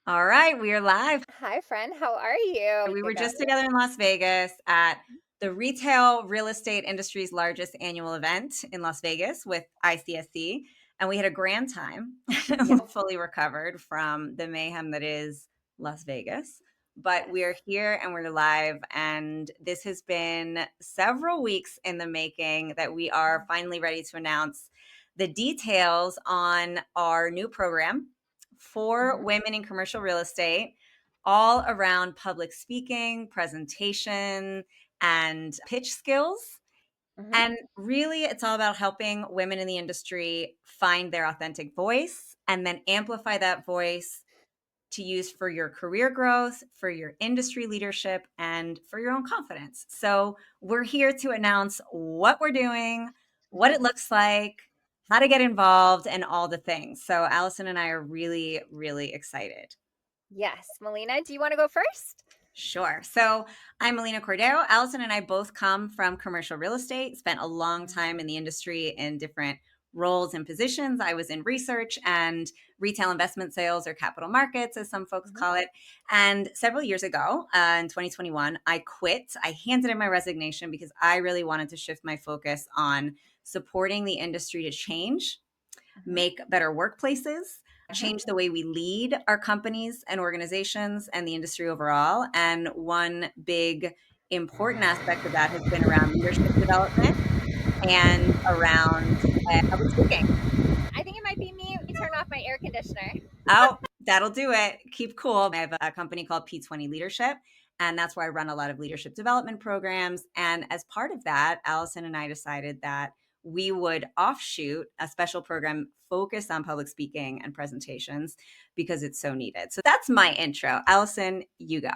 All right, we are live. Hi, friend. How are you? We were Ago. just together in Las Vegas at the retail real estate industry's largest annual event in Las Vegas with ICSC, and we had a grand time. Yeah. Fully recovered from the mayhem that is Las Vegas. But we are Yes. here and we're live, and this has been several weeks in the making that we are finally ready to announce the details on our new program for hmm women in commercial real estate, all around public speaking, presentation, and pitch skills. hmm And really, it's all about helping women in the industry find their authentic voice and then amplify that voice to use for your career growth, for your industry leadership, and for your own confidence. So, we're here to announce what we're doing, what it looks like, how to get involved, and all the things. So, Allison and I are really, really excited. Yes. Melina, do you want to go first? Sure. So I'm Melina Cordero. Allison and I both come from commercial real estate, spent a long time in the industry in different roles and positions. I was in research and retail investment sales, or capital markets, as some folks hmm call it. And several years ago, in 2021, I quit. I handed in my resignation because I really wanted to shift my focus on supporting the industry to change, hmm make better workplaces, hmm change the way we lead our companies and organizations and the industry overall. And one big important aspect of that has been around leadership development and around public speaking. I think it might be me. Let me turn off my air conditioner. Oh, that'll do it. Keep cool. I have a company called P20 Leadership, and that's where I run a lot of leadership development programs. And as part of that, Allison and I decided that we would offshoot a special program focused on public speaking and presentations because it's so needed. So that's my intro. Allison, you go.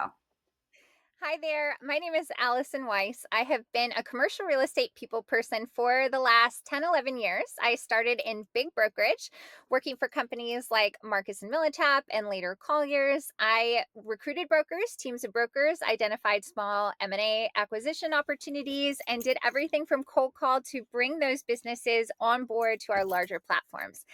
Hi there. My name is Allison Weiss. I have been a commercial real estate people person for the last 10, 11 years. I started in big brokerage, working for companies like Marcus and Millichap and later Colliers. I recruited brokers, teams of brokers, identified small M&A acquisition opportunities, and did everything from cold call to bring those businesses on board to our larger platforms.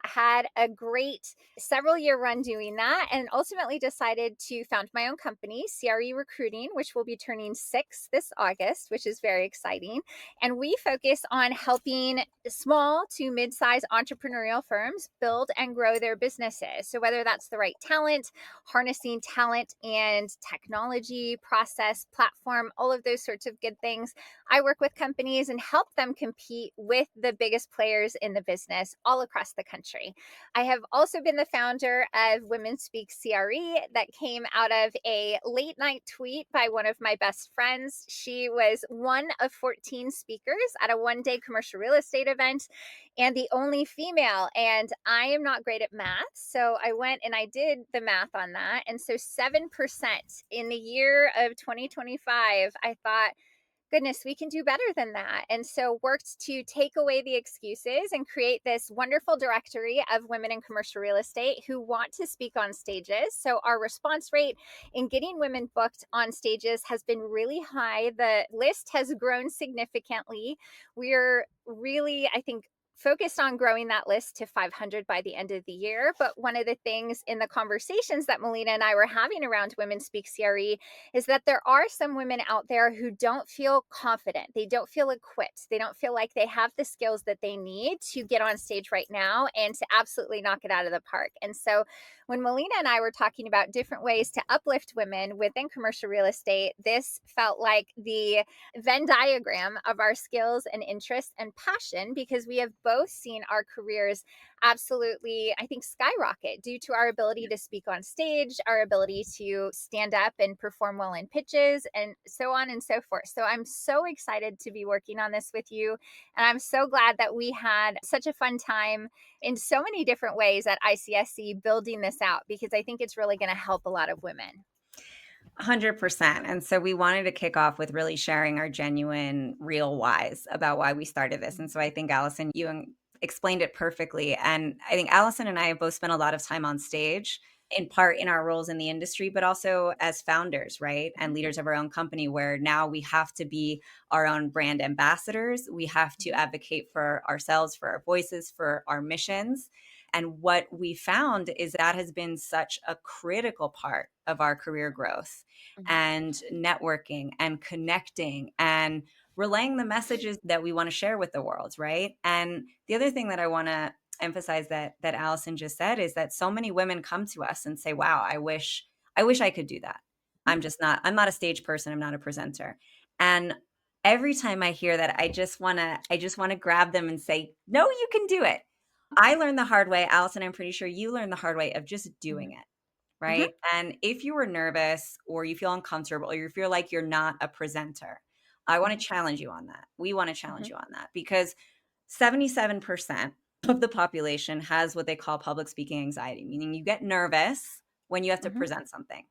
I had a great several year run doing that and ultimately decided to found my own company, CRE Recruiting, which will be turning 6 this August, which is very exciting. And we focus on helping small to mid-sized entrepreneurial firms build and grow their businesses. So whether that's the right talent, harnessing talent and technology, process, platform, all of those sorts of good things, I work with companies and help them compete with the biggest players in the business all across the country. I have also been the founder of Women Speak CRE that came out of a late night tweet by one of my best friends. She was one of 14 speakers at a 1 day commercial real estate event and the only female. And I am not great at math. So I went and I did the math on that. And so 7% in the year of 2025, I thought, goodness, we can do better than that. And so worked to take away the excuses and create this wonderful directory of women in commercial real estate who want to speak on stages. So our response rate in getting women booked on stages has been really high. The list has grown significantly. We're really, I think, focused on growing that list to 500 by the end of the year. But one of the things in the conversations that Melina and I were having around Women Speak CRE is that there are some women out there who don't feel confident. They don't feel equipped. They don't feel like they have the skills that they need to get on stage right now and to absolutely knock it out of the park. And so when Melina and I were talking about different ways to uplift women within commercial real estate, this felt like the Venn diagram of our skills and interests and passion because we have both seen our careers absolutely, I think, skyrocket due to our ability to speak on stage, our ability to stand up and perform well in pitches, and so on and so forth. So I'm so excited to be working on this with you. And I'm so glad that we had such a fun time in so many different ways at ICSC building this out because I think it's really going to help a lot of women. 100%. And so we wanted to kick off with really sharing our genuine, real whys about why we started this. And so I think, Allison, you explained it perfectly. And I think Allison and I have both spent a lot of time on stage, in part in our roles in the industry, but also as founders, right? And leaders of our own company, where now we have to be our own brand ambassadors. We have to advocate for ourselves, for our voices, for our missions. And what we found is that has been such a critical part of our career growth Mhm. and networking and connecting and relaying the messages that we want to share with the world, right? And the other thing that I want to emphasize that Allison just said is that so many women come to us and say, "Wow, I wish I could do that. I'm not a stage person, I'm not a presenter." And every time I hear that, I just want to grab them and say, "No, you can do it." I learned the hard way, Allison, I'm pretty sure you learned the hard way of just doing Mhm. it, Mhm. right? And if you were nervous or you feel uncomfortable or you feel like you're not a presenter, I want Mhm. to challenge you on that. We want to challenge Mhm. you on that because 77% of the population has what they call public speaking anxiety, meaning you get nervous when you have to Mhm. present something.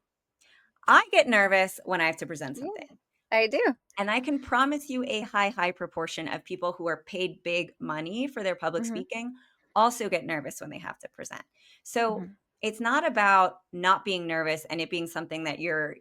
I get nervous when I have to present Yeah, something. I do. And I can promise you a high, high proportion of people who are paid big money for their public Mhm. speaking also get nervous when they have to present. So Mhm. it's not about not being nervous and it being something that you're,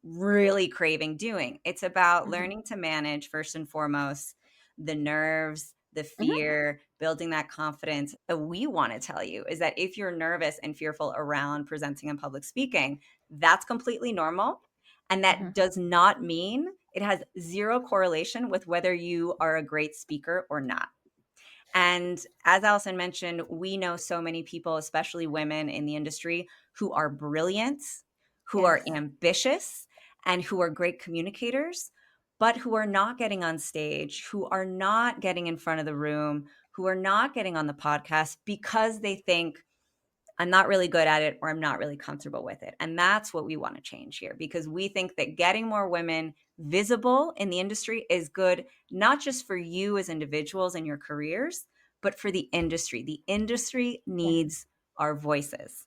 really craving doing. It's about Mhm. learning to manage, first and foremost, the nerves, the Mhm. fear, building that confidence. But we want to tell you is that if you're nervous and fearful around presenting and public speaking, that's completely normal. And that Mhm. does not mean it has zero correlation with whether you are a great speaker or not. And as Allison mentioned, we know so many people, especially women in the industry, who are brilliant, who are Yes. ambitious, and who are great communicators, but who are not getting on stage, who are not getting in front of the room, who are not getting on the podcast because they think I'm not really good at it or I'm not really comfortable with it. And that's what we want to change here because we think that getting more women visible in the industry is good, not just for you as individuals and your careers, but for the industry. The industry needs our voices.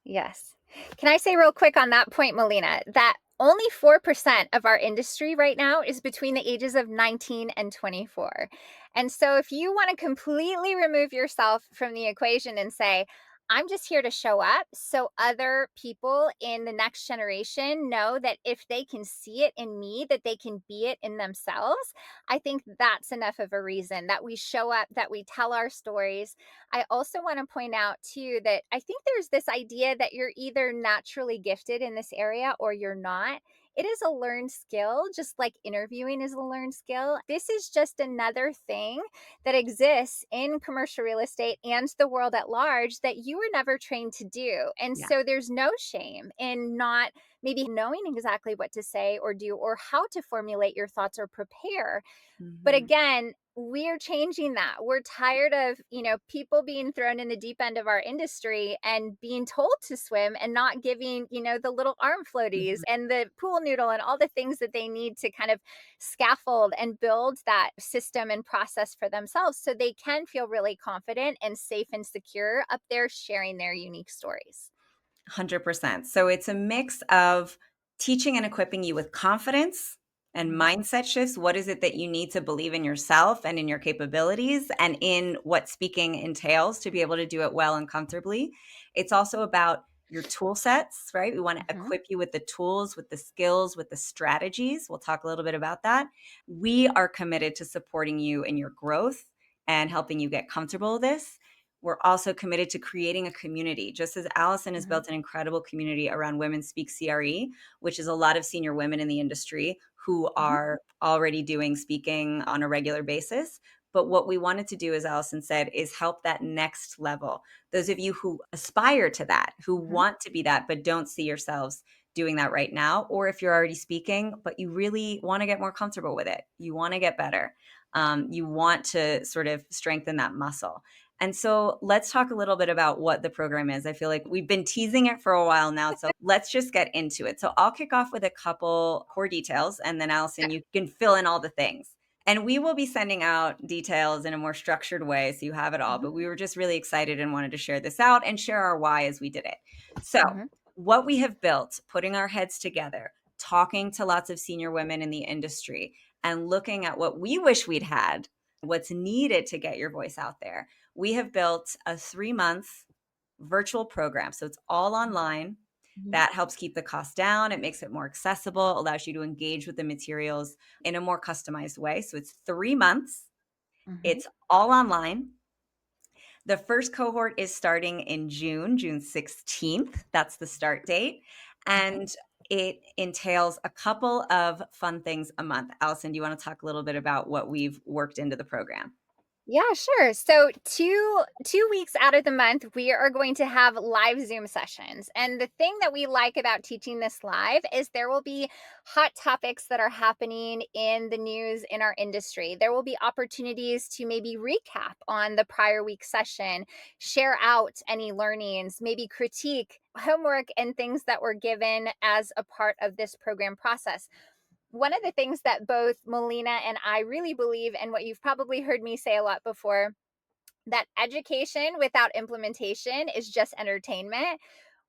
Yes. Can I say real quick on that point, Melina, that only 4% of our industry right now is between the ages of 19 and 24. And so if you want to completely remove yourself from the equation and say, I'm just here to show up so other people in the next generation know that if they can see it in me, that they can be it in themselves. I think that's enough of a reason that we show up, that we tell our stories. I also want to point out too that I think there's this idea that you're either naturally gifted in this area or you're not. It is a learned skill, just like interviewing is a learned skill. This is just another thing that exists in commercial real estate and the world at large that you were never trained to do. And Yeah. so there's no shame in not maybe knowing exactly what to say or do or how to formulate your thoughts or prepare. But Mhm. again, we're changing that. We're tired of, people being thrown in the deep end of our industry and being told to swim and not giving, the little arm floaties Mhm. and the pool noodle and all the things that they need to kind of scaffold and build that system and process for themselves so they can feel really confident and safe and secure up there sharing their unique stories. 100%. So it's a mix of teaching and equipping you with confidence and Mhm. mindset shifts. What is it that you need to believe in yourself and in your capabilities and in what speaking entails to be able to do it well and comfortably? It's also about your tool sets, right? We want to Mhm. equip you with the tools, with the skills, with the strategies. We'll talk a little bit about that. We are committed to supporting you in your growth and helping you get comfortable with this. We're also committed to creating a community, just as Allison has Mhm. built an incredible community around Women Speak CRE, which is a lot of senior women in the industry who Mhm. are already doing speaking on a regular basis. But what we wanted to do, as Allison said, is help that next level. Those of you who aspire to that, who Mhm. want to be that, but don't see yourselves doing that right now, or if you're already speaking, but you really want to get more comfortable with it, you want to get better, you want to sort of strengthen that muscle. And so let's talk a little bit about what the program is. I feel like we've been teasing it for a while now. So let's just get into it. So I'll kick off with a couple core details, and then Allison, you can fill in all the things. And we will be sending out details in a more structured way so you have it all. Mhm. But we were just really excited and wanted to share this out and share our why as we did it. So, Mhm. what we have built, putting our heads together, talking to lots of senior women in the industry, and looking at what we wish we'd had, what's needed to get your voice out there, we have built a 3-month virtual program. So it's all online. Mhm. That helps keep the cost down. It makes it more accessible, allows you to engage with the materials in a more customized way. So it's 3 months, Mhm. it's all online. The first cohort is starting in June 16th. That's the start date. Mhm. And it entails a couple of fun things a month. Allison, do you want to talk a little bit about what we've worked into the program? Yeah, sure. So two weeks out of the month, we are going to have live Zoom sessions. And the thing that we like about teaching this live is there will be hot topics that are happening in the news in our industry. There will be opportunities to maybe recap on the prior week session, share out any learnings, maybe critique homework and things that were given as a part of this program process. One of the things that both Melina and I really believe, and what you've probably heard me say a lot before, that education without implementation is just entertainment.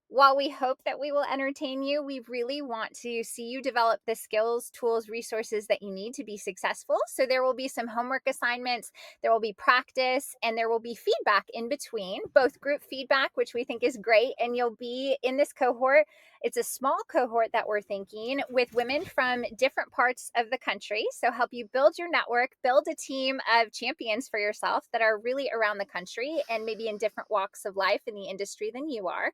While we hope that we will entertain you, we really want to see you develop the skills, tools, resources that you need to be successful. So there will be some homework assignments, there will be practice, and there will be feedback in between, both group feedback, which we think is great. And you'll be in this cohort. It's a small cohort that we're thinking with women from different parts of the country. So help you build your network, build a team of champions for yourself that are really around the country and maybe in different walks of life in the industry than you are.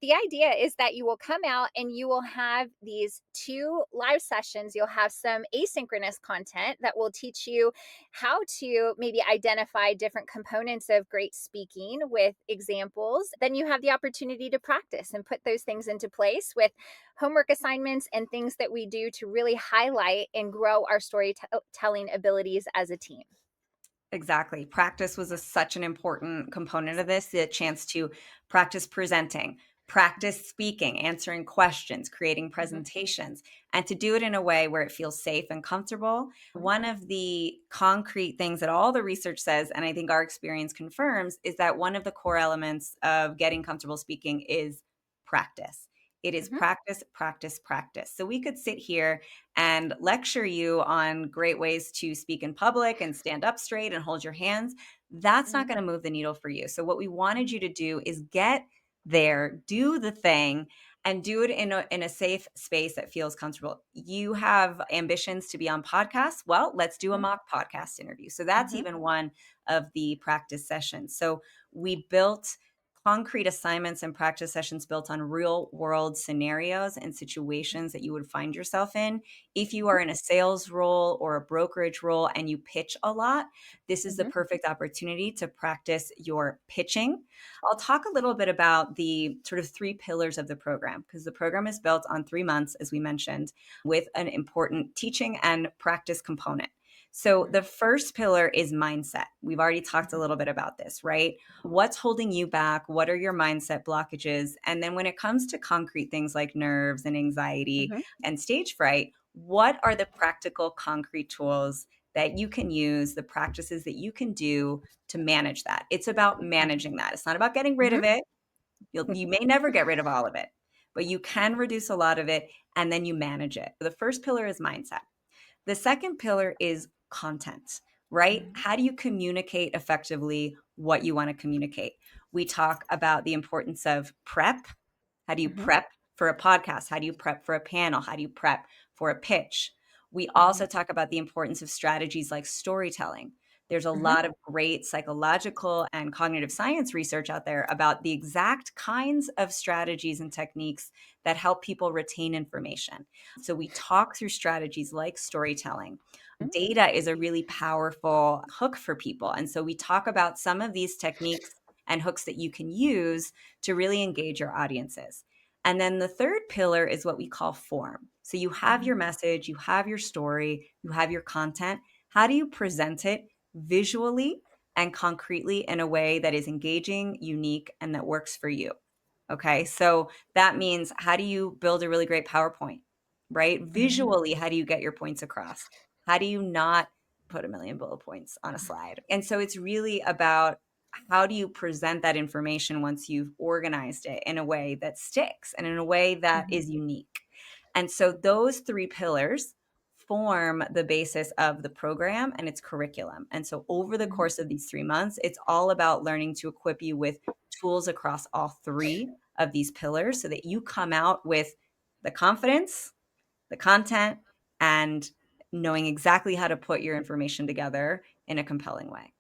The idea is that you will come out and you will have these two live sessions. You'll have some asynchronous content that will teach you how to maybe identify different components of great speaking with examples. Then you have the opportunity to practice and put those things into place with homework assignments and things that we do to really highlight and grow our storytelling abilities as a team. Exactly. Practice was such an important component of this, the chance to practice presenting, practice speaking, answering questions, creating Mhm. presentations, and to do it in a way where it feels safe and comfortable. One of the concrete things that all the research says, and I think our experience confirms, is that one of the core elements of getting comfortable speaking is practice. It is Mhm. practice, practice, practice. So we could sit here and lecture you on great ways to speak in public and stand up straight and hold your hands. That's not Mhm. going to move the needle for you. So, what we wanted you to do is get there, do the thing, and do it in a safe space that feels comfortable. You have ambitions to be on podcasts. Well, let's do a Mhm. mock podcast interview. So, that's Mhm. even one of the practice sessions. So, we built concrete assignments and practice sessions built on real world scenarios and situations that you would find yourself in. If you are in a sales role or a brokerage role and you pitch a lot, this is the Mhm. perfect opportunity to practice your pitching. I'll talk a little bit about the sort of three pillars of the program because the program is built on 3 months, as we mentioned, with an important teaching and practice component. So, Mhm. the first pillar is mindset. We've already talked a Mhm. little bit about this, right? What's holding you back? What are your mindset blockages? And then when it comes to concrete things like nerves and anxiety Mhm. and stage fright, what are the practical concrete tools that you can use, the practices that you can do to manage that? It's about managing that. It's not about getting rid Mhm. of it. You may never get rid of all of it, but you can reduce a lot of it and then you manage it. The first pillar is mindset. The second pillar is content, right? How do you communicate effectively what you want to communicate? We talk about the importance of prep. How do you Mhm. prep for a podcast? How do you prep for a panel? How do you prep for a pitch? We Mhm. also talk about the importance of strategies like storytelling. There's a Mhm. lot of great psychological and cognitive science research out there about the exact kinds of strategies and techniques that help people retain information. So we talk through strategies like storytelling. Mhm. Data is a really powerful hook for people. And so we talk about some of these techniques and hooks that you can use to really engage your audiences. And then the third pillar is what we call form. So you have Mhm. your message, you have your story, you have your content. How do you present it visually and concretely in a way that is engaging, unique, and that works for you? Okay, so that means how do you build a really great PowerPoint, right? Mhm. Visually, how do you get your points across? How do you not put a million bullet points on a slide? And so it's really about how do you present that information once you've organized it in a way that sticks and in a way that Mhm. is unique. And so those three pillars form the basis of the program and its curriculum. And so over the Mhm. course of these 3 months, it's all about learning to equip you with tools across all three of these pillars so that you come out with the confidence, the content, and knowing exactly how to put your information together in a compelling way.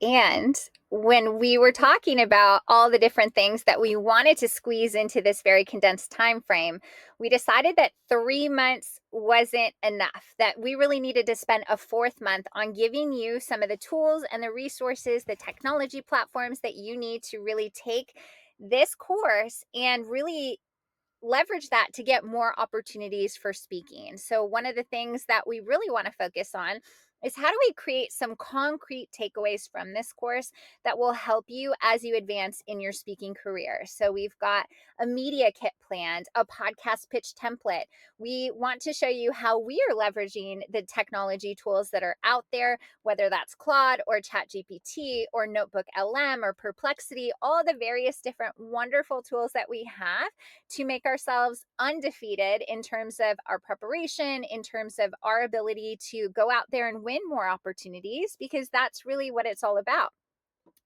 And when we were talking about all the different things that we wanted to squeeze into this very condensed time frame, we decided that 3 months wasn't enough, that we really needed to spend a fourth month on giving you some of the tools and the resources, the technology platforms that you need to really take this course and really leverage that to get more opportunities for speaking. So, one of the things that we really want to focus on is how do we create some concrete takeaways from this course that will help you as you advance in your speaking career. So, we've got a media kit planned, a podcast pitch template. We want to show you how we are leveraging the technology tools that are out there, whether that's Claude or ChatGPT or Notebook LM or Perplexity, all the various different wonderful tools that we have to make ourselves undefeated in terms of our preparation, in terms of our ability to go out there and win more opportunities, because that's really what it's all about.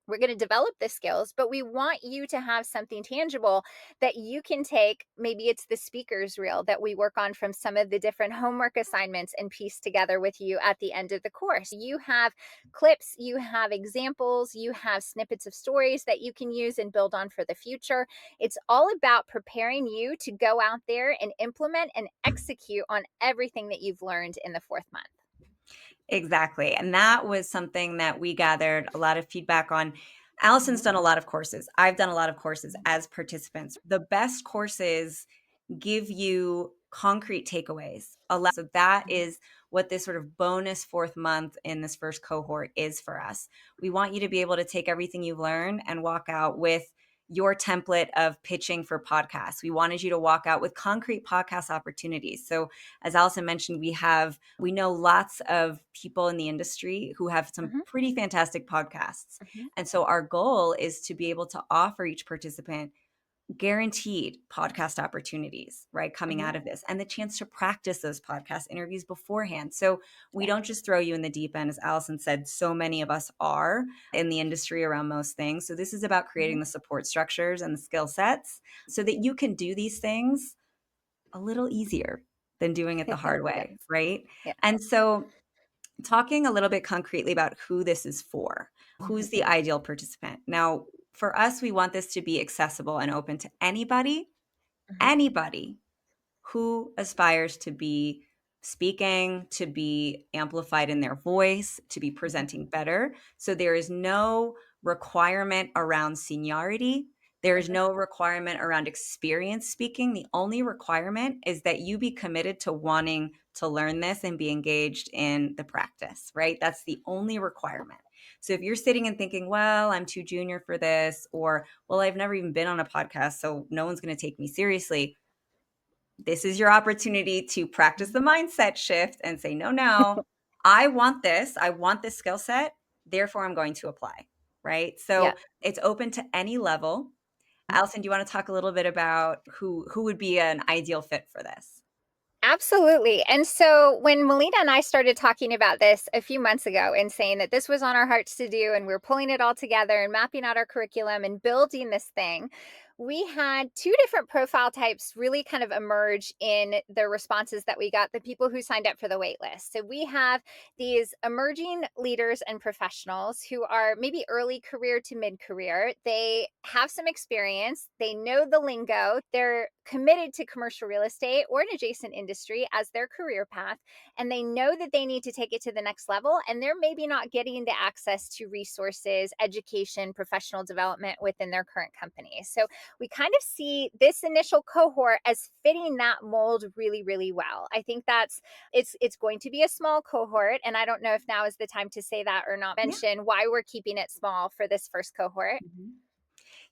We're going to develop the skills, but we want you to have something tangible that you can take. Maybe it's the speaker's reel that we work on from some of the different homework assignments and piece together with you at the end of the course. You have clips, you have examples, you have snippets of stories that you can use and build on for the future. It's all about preparing you to go out there and implement and execute on everything that you've learned in the fourth month. Exactly. And that was something that we gathered a lot of feedback on. Allison's Mhm. done a lot of courses. I've done a lot of courses as participants. The best courses give you concrete takeaways. So that Mhm. is what this sort of bonus fourth month in this first cohort is for us. We want you to be able to take everything you've learned and walk out with your template of pitching for podcasts. We wanted you to walk out with concrete podcast opportunities. So as Allison mentioned, we know lots of people in the industry who have some Mhm. pretty fantastic podcasts. Mhm. And so our goal is to be able to offer each participant guaranteed podcast opportunities, right, coming Mhm. out of this and the chance to practice those podcast interviews beforehand. So we Yeah. don't just throw you in the deep end, as Allison said, so many of us are in the industry around most things. So this is about Mhm. creating the support structures and the skill sets so that you can do these things a little easier than doing it the hard Yes. way, right? Yeah. And so talking a little bit concretely about who this is for, Mhm. who's the ideal participant. Now, for us, we want this to be accessible and open to Mhm. anybody who aspires to be speaking, to be amplified in their voice, to be Mhm. presenting better. So there is no requirement around seniority. There is Mhm. no requirement around experience speaking. The only requirement is that you be committed to wanting to learn this and be engaged in the practice, right? That's the only requirement. So if you're sitting and thinking, well, I'm too junior for this, or, well, I've never even been on a podcast, so no one's going to take me seriously, this is your opportunity to practice Mhm. the mindset shift and say, no, no, I want this. I want this skill set. Therefore, I'm going to apply. Right. Yeah. So it's open to any level. Allison, do you want to talk a little bit about who would be an ideal fit for this? Absolutely. And so when Melina and I started talking about this a few months ago and saying that this was on our hearts to do, and we're pulling it all together and mapping out our curriculum and building this thing, we had two different profile types really kind of emerge in the responses that we got, the people who signed up for the wait list. So we have these emerging leaders and professionals who are maybe early career to mid career. They have some experience, they know the lingo, they're committed to commercial real estate or an adjacent industry as their career path, and they know that they need to take it to the next level. And they're maybe not getting the access to resources, education, professional development within their current company. So we kind of see this initial cohort as fitting that mold really, really well. I think it's going to be a small cohort, and I don't know if now is the time to say that or not Yeah. mention why we're keeping it small for this first cohort. Mhm.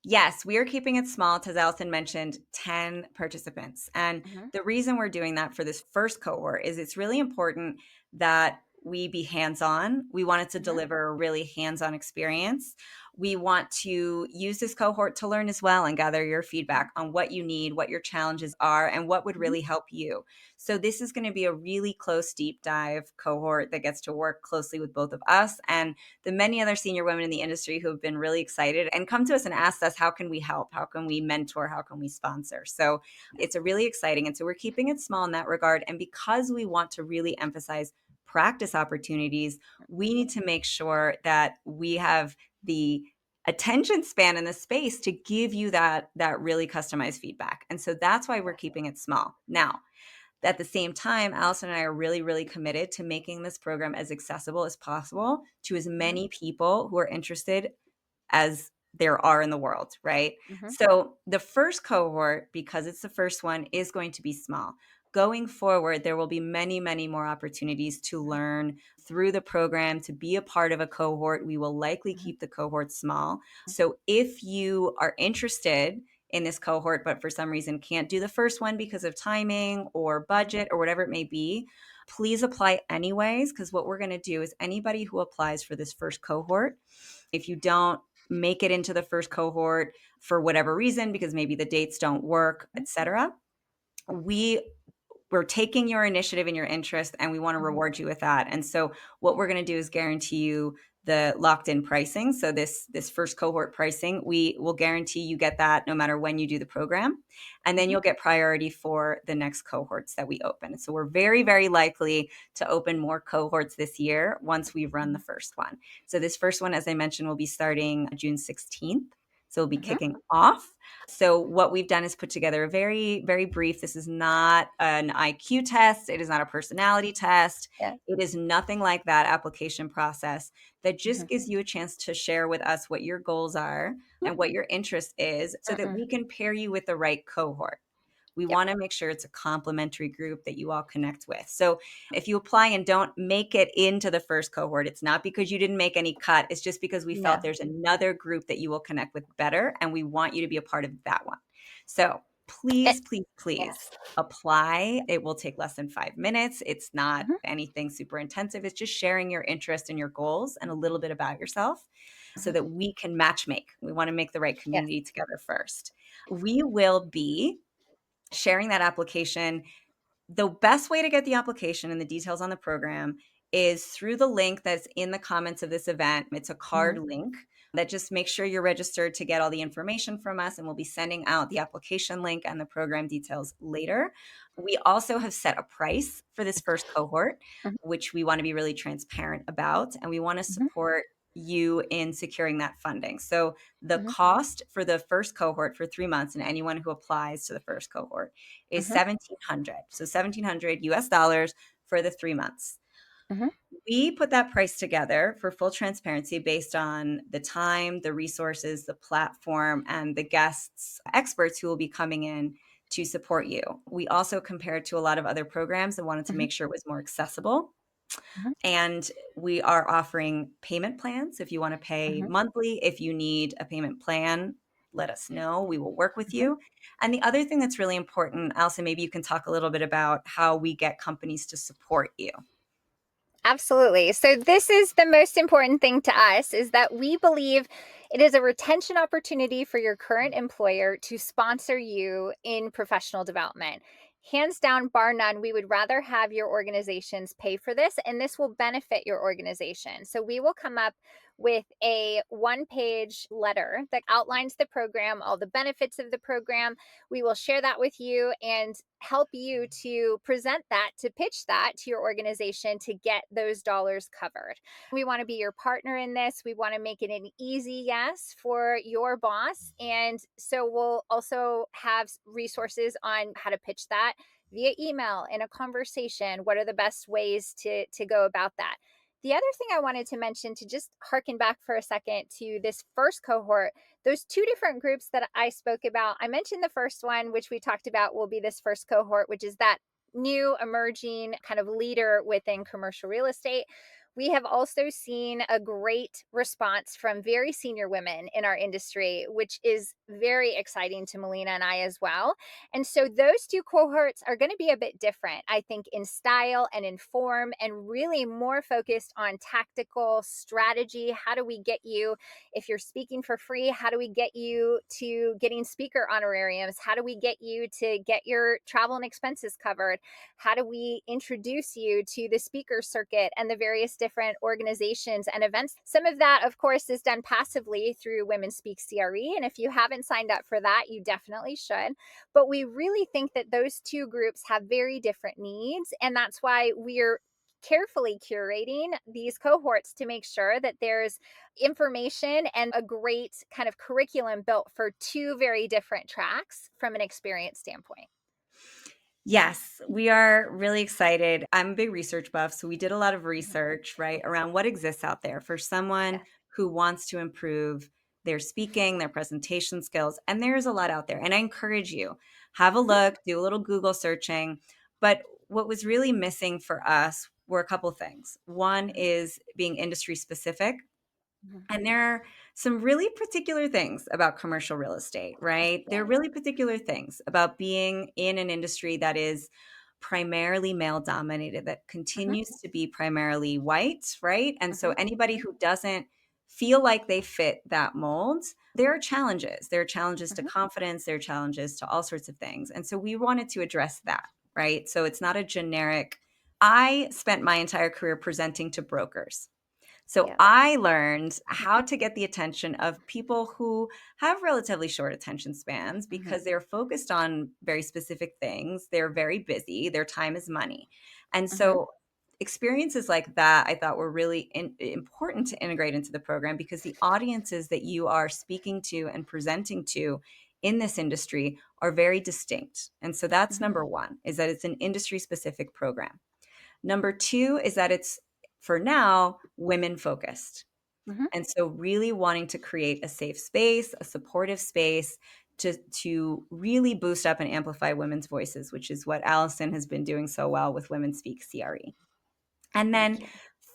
Yes, we are keeping it small, as Allison mentioned, 10 participants. And Mhm. the reason we're doing that for this first cohort is it's really important that we be hands on. We wanted to Mhm. deliver a really hands on experience. We want to use this cohort to learn as well and gather your feedback on what you need, what your challenges are, and what would Mhm. really help you. So, this is going to be a really close deep dive cohort that gets to work closely with both of us and the many other senior women in the industry who have been really excited and come to us and asked us, how can we help? How can we mentor? How can we sponsor? So it's a really exciting. And so we're keeping it small in that regard. And because we want to really emphasize practice opportunities, we need to make sure that we have the attention span in the space to give you that really customized feedback. And so that's why we're keeping it small. Now, at the same time, Allison and I are really, really committed to making this program as accessible as possible to as Mhm. many people who are interested as there are in the world, right? Mhm. So the first cohort, because it's the first one, is going to be small. Going forward, there will be many, many more opportunities to learn through the program, to be a part of a cohort. We will likely Mhm. keep the cohort small. So if you are interested in this cohort, but for some reason can't do the first one because of timing or Mhm. budget or whatever it may be, please apply anyways, because what we're going to do is anybody who applies for this first cohort, if you don't make it into the first cohort for whatever reason, because maybe the dates don't work, etc., we we're taking your initiative and your interest and we want to Mhm. reward you with that. And so what we're going to do is guarantee you the locked in pricing. So this first cohort pricing, we will guarantee you get that no matter when you do the program. And then Mhm. you'll get priority for the next cohorts that we open. So we're very, very likely to open more cohorts this year once we've run the Mhm. first one. So this first one, as I mentioned, will be starting June 16th. So we'll be Mhm. kicking off. So what we've done is put together a very, very brief. This is not an IQ test. It is not a personality test. Yeah. It is nothing like that application process that just Mhm. gives you a chance to share with us what your goals are and what your interest is so that Mm-mm. we can pair you with the right cohort. We Yep. want to make sure it's a complementary group that you all connect with. So if you apply and don't make it into the first cohort, it's not because you didn't make any cut. It's just because we felt No. there's another group that you will connect with better, and we want you to be a part of that one. So Eh, please, please, please yes. apply. It will take less than 5 minutes. It's not Mhm. anything super intensive. It's just sharing your interest and your goals and a little bit about yourself so Mhm. that we can match make. We want to make the right Yes. community together first. We will be sharing that application. The best way to get the application and the details on the program is through the link that's in the comments of this event. It's a card Mhm. link that just makes sure you're registered to get all the information from us, and we'll be sending out the application link and the program details later. We also have set a price for this first cohort, Mhm. which we want to be really transparent about, and we want to Mhm. support you in securing that funding. So the Mhm. cost for the first cohort for 3 months and anyone who applies to the first cohort is Mhm. 1700. So 1700 US dollars for the 3 months. Mhm. We put that price together for full transparency based on the time, the resources, the platform, and the guests, experts who will be coming in to support you. We also compared to a lot of other programs and wanted to Mhm. make sure it was more accessible. Mhm. And we are offering payment plans if you want to pay Mhm. monthly. If you need a payment plan, let us know. We will work with Mhm. you. And the other thing that's really important, Alison, maybe you can talk a little bit about how we get companies to support you. Absolutely. So this is the most important thing to us is that we believe it is a retention opportunity for your current employer to sponsor you in professional development. Hands down, bar none, we would rather have your organizations pay for this, and this will benefit your organization. So we will come up with a one-page letter that outlines the program, all the benefits of the program. We will share that with you and help you to present that, to pitch that to your organization to get those dollars covered. We want to be your partner in this. We want to make it an easy yes for your boss. And so we'll also have resources on how to pitch that via email in a conversation. What are the best ways to go about that? The other thing I wanted to mention, to just harken back for a second to this first cohort, those two different groups that I spoke about, I mentioned the first one, which we talked about will be this first cohort, which is that new emerging kind of leader within commercial real estate. We have also seen a great response from very senior women in our industry, which is very exciting to Melina and I as well. And so those two cohorts are going to be a bit different, I think, in style and in form, and really more focused on tactical strategy. How do we get you, if you're speaking for free, how do we get you to getting speaker honorariums? How do we get you to get your travel and expenses covered? How do we introduce you to the speaker circuit and the various different organizations and events? Some of that, of course, is done passively through Women Speak CRE. And if you haven't signed up for that, you definitely should. But we really think that those two groups have very different needs. And that's why we're carefully curating these cohorts to make sure that there's information and a great kind of curriculum built for two very different tracks from an experience standpoint. Yes, we are really excited. I'm a big research buff, so we did a lot of Mhm. research, right, around what exists out there for someone Yes. who wants to improve their speaking, their presentation skills, and there's a lot out there. And I encourage you, have a Mhm. look, do a little Google searching. But what was really missing for us were a couple things. One Mhm. is being industry specific. Mhm. And there are some really particular things about commercial real estate, right? There are Yes. really particular things about being in an industry that is primarily male dominated, that Mhm. continues to be primarily white, right? And so Mhm. anybody who doesn't feel like they fit that mold, there are challenges. There are challenges to Mhm. confidence, there are challenges to all sorts of things. And so we wanted to address that, right? So it's not a generic, I spent my entire career presenting to brokers. So Yep. I learned how to get the attention of people who have relatively short attention spans Mhm. because they're focused on very specific things. They're very busy, their time is money. And Mhm. so experiences like that I thought were really important to integrate into the program because the audiences that you are speaking to and presenting to in this industry are very distinct. And so that's Mhm. number one, is that it's an industry specific program. Number two is that it's, for now, women focused. Mhm. And so really wanting to create a safe space, a supportive space to really boost up and amplify women's voices, which is what Allison has been doing so well with Women Speak CRE. And Thank then you.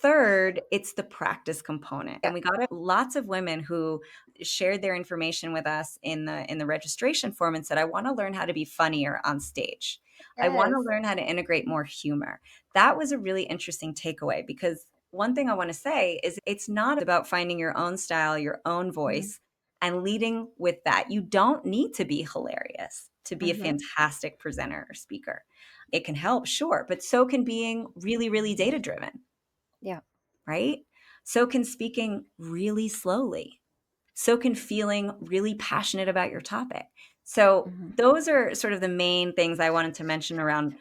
third, it's the practice component. And Yep. we got lots of women who shared their information with us in the registration form and said, I want to learn how to be funnier on stage. I want to Yes. learn how to integrate more humor. That was a really interesting takeaway because one thing I want to say is it's not about finding your own style, your own Mhm. voice, and leading with that. You don't need to be hilarious to be a Mhm. fantastic presenter or speaker. It can help, sure, but so can being really, really data driven, Yeah. right? So can speaking really slowly. So can feeling really passionate about your topic. So, Mhm. those are sort of the main things I wanted to mention around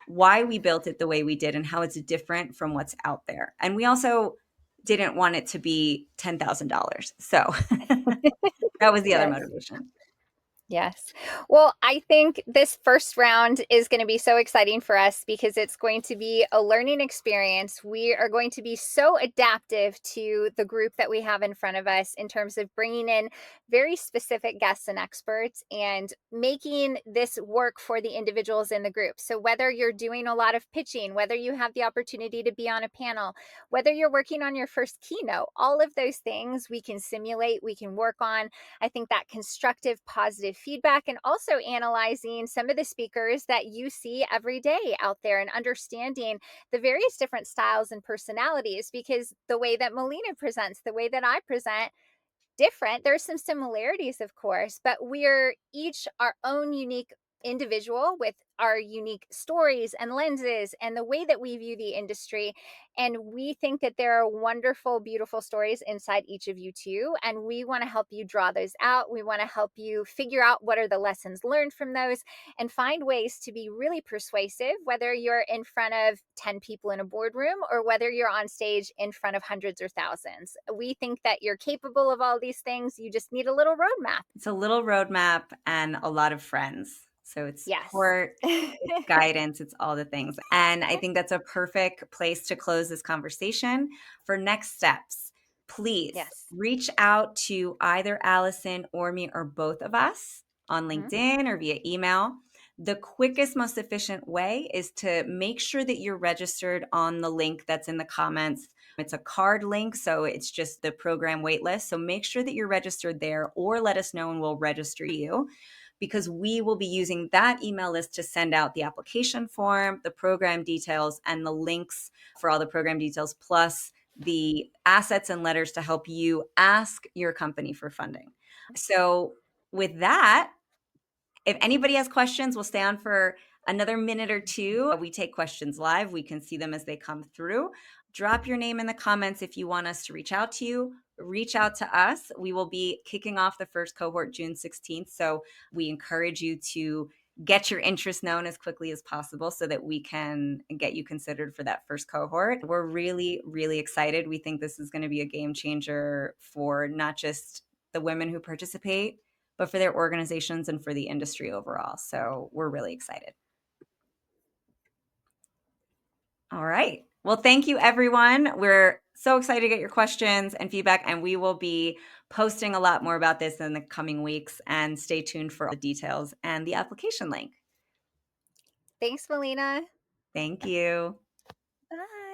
why we built it the way we did and how it's different from what's out there. And we also didn't want it to be $10,000. So, that was the other Yes. motivation. Yes. Well, I think this first round is going to be so exciting for us because it's going to be a learning experience. We are going to be so adaptive to the group that we have in front of us in terms of bringing in very specific guests and experts and making this work for the individuals in the group. So, whether you're doing a lot of pitching, whether you have the opportunity to be on a panel, whether you're working on your first keynote, all of those things we can simulate, we can work on. I think that constructive, positive feedback and also analyzing some of the speakers that you see every day out there and understanding the various different styles and personalities because the way that Melina presents, the way that I present, different. There's some similarities, of course, but we're each our own unique individual with our unique stories and lenses and the way that we view the industry. And we think that there are wonderful, beautiful stories inside each of you, too. And we want to help you draw those out. We want to help you figure out what are the lessons learned from those and find ways to be really persuasive, whether you're in front of 10 people in a boardroom or whether you're on stage in front of hundreds or thousands. We think that you're capable of all these things. You just need a little roadmap. It's a little roadmap and a lot of friends. So it's Yes. support, it's guidance, it's all the things. And I think that's a perfect place to close this conversation. For next steps, please Yes. reach out to either Allison or me or both of us on Mhm. LinkedIn or via email. The quickest, most efficient way is to make sure that you're registered on the link that's in the comments. It's a card link, so it's just the program waitlist. So make sure that you're registered there or let us know and we'll register you because we will be using that email list to send out the application form, the program details, and the links for all the program details, plus the assets and letters to help you ask your company for funding. So, with that, if anybody has questions, we'll stay on for another minute or two. We take questions live. We can see them as they come through. Drop your name in the comments if you want us to reach out to you. Reach out to us. We will be kicking off the first cohort June 16th. So we encourage you to get your interest known as quickly as possible so that we can get you considered for that first cohort. We're really, really excited. We think this is going to be a game changer for not just the women who participate, but for their organizations and for the industry overall. So we're really excited. All right. Well, thank you, everyone. We're so excited to get your questions and feedback, and we will be posting a lot more about this in the coming weeks. And stay tuned for all the details and the application link. Thanks, Melina. Thank you. Bye.